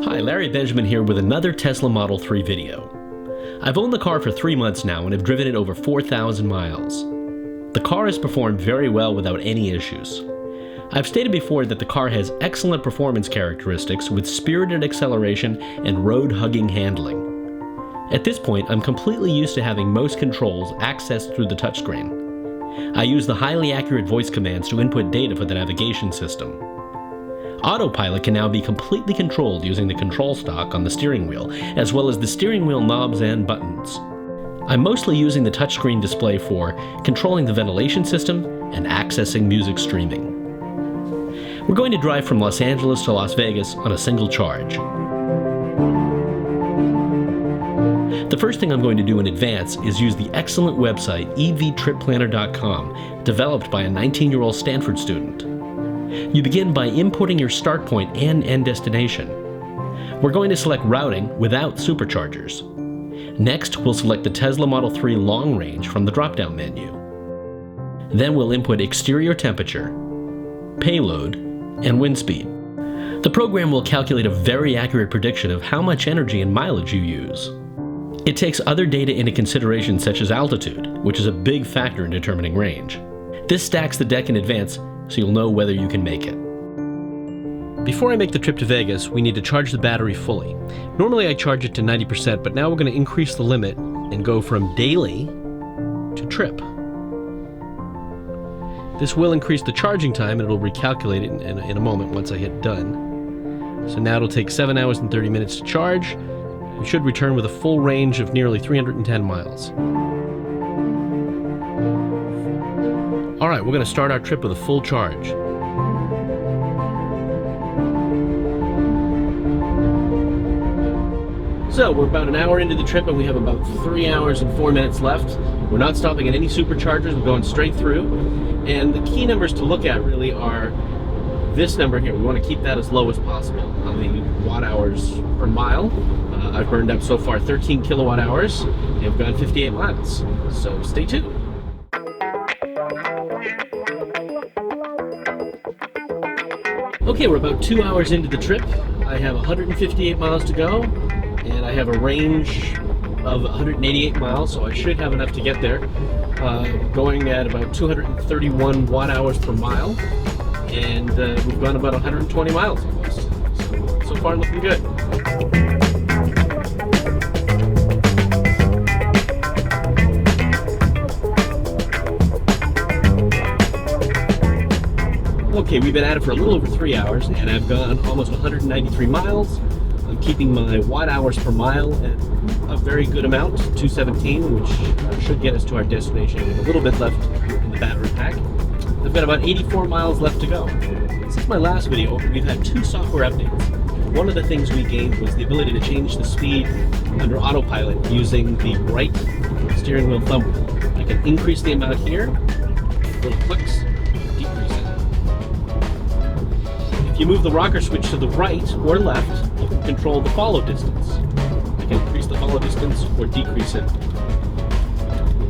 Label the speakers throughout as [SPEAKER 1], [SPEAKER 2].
[SPEAKER 1] Hi, Larry Benjamin here with another Tesla Model 3 video. I've owned the car for 3 months now and have driven it over 4,000 miles. The car has performed very well without any issues. I've stated before that the car has excellent performance characteristics with spirited acceleration and road-hugging handling. At this point, I'm completely used to having most controls accessed through the touchscreen. I use the highly accurate voice commands to input data for the navigation system. Autopilot can now be completely controlled using the control stalk on the steering wheel, as well as the steering wheel knobs and buttons. I'm mostly using the touchscreen display for controlling the ventilation system and accessing music streaming. We're going to drive from Los Angeles to Las Vegas on a single charge. The first thing I'm going to do in advance is use the excellent website evtripplanner.com, developed by a 19-year-old Stanford student. You begin by inputting your start point and end destination. We're going to select routing without superchargers. Next, we'll select the Tesla Model 3 Long Range from the drop-down menu. Then we'll input exterior temperature, payload, and wind speed. The program will calculate a very accurate prediction of how much energy and mileage you use. It takes other data into consideration, such as altitude, which is a big factor in determining range. This stacks the deck in advance so you'll know whether you can make it. Before I make the trip to Vegas, we need to charge the battery fully. Normally I charge it to 90%, but now we're going to increase the limit and go from daily to trip. This will increase the charging time, and it'll recalculate it in a moment once I hit done. So now it'll take 7 hours and 30 minutes to charge. We should return with a full range of nearly 310 miles. Alright, we're going to start our trip with a full charge. So, we're about an hour into the trip and we have about 3 hours and 4 minutes left. We're not stopping at any superchargers, we're going straight through. And the key numbers to look at really are this number here. We want to keep that as low as possible on the watt hours per mile. I've burned up so far 13 kilowatt hours and I've gone 58 miles. So stay tuned. Okay, we're about 2 hours into the trip. I have 158 miles to go and I have a range of 188 miles, so I should have enough to get there. Going at about 231 watt hours per mile, and we've gone about 120 miles almost. So far looking good. Okay, we've been at it for a little over 3 hours, and I've gone almost 193 miles. I'm keeping my watt hours per mile at a very good amount, 217, which should get us to our destination with a little bit left in the battery pack. I've got about 84 miles left to go. Since my last video, we've had 2 software updates. One of the things we gained was the ability to change the speed under autopilot using the right steering wheel thumb wheel. I can increase the amount here, little clicks, decrease it. If you move the rocker switch to the right or left, you can control the follow distance. I can increase the follow distance or decrease it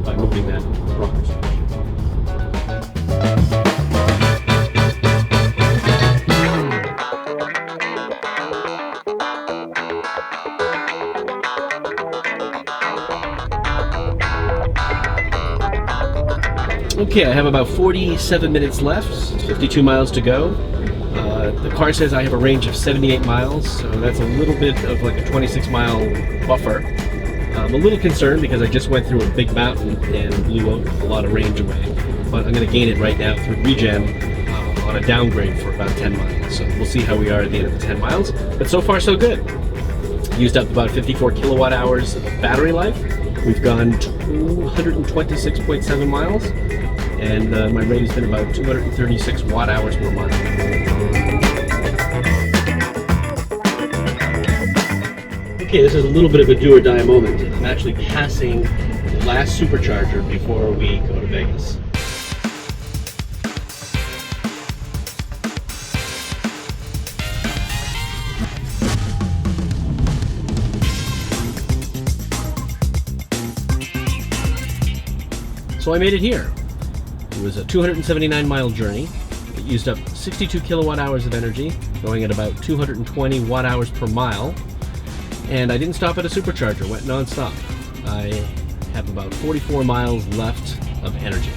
[SPEAKER 1] by moving that rocker switch. Okay, I have about 47 minutes left, 52 miles to go. The car says I have a range of 78 miles, so that's a little bit of like a 26-mile buffer. I'm a little concerned because I just went through a big mountain and blew a lot of range away, but I'm going to gain it right now through regen on a downgrade for about 10 miles. So we'll see how we are at the end of the 10 miles, but so far so good. Used up about 54 kilowatt hours of battery life. We've gone 226.7 miles, and my rate has been about 236 watt hours per mile. Okay, this is a little bit of a do or die moment. I'm actually passing the last supercharger before we go to Vegas. So I made it here. It was a 279 mile journey. It used up 62 kilowatt hours of energy, going at about 220 watt hours per mile. And I didn't stop at a supercharger, went non-stop. I have about 44 miles left of energy.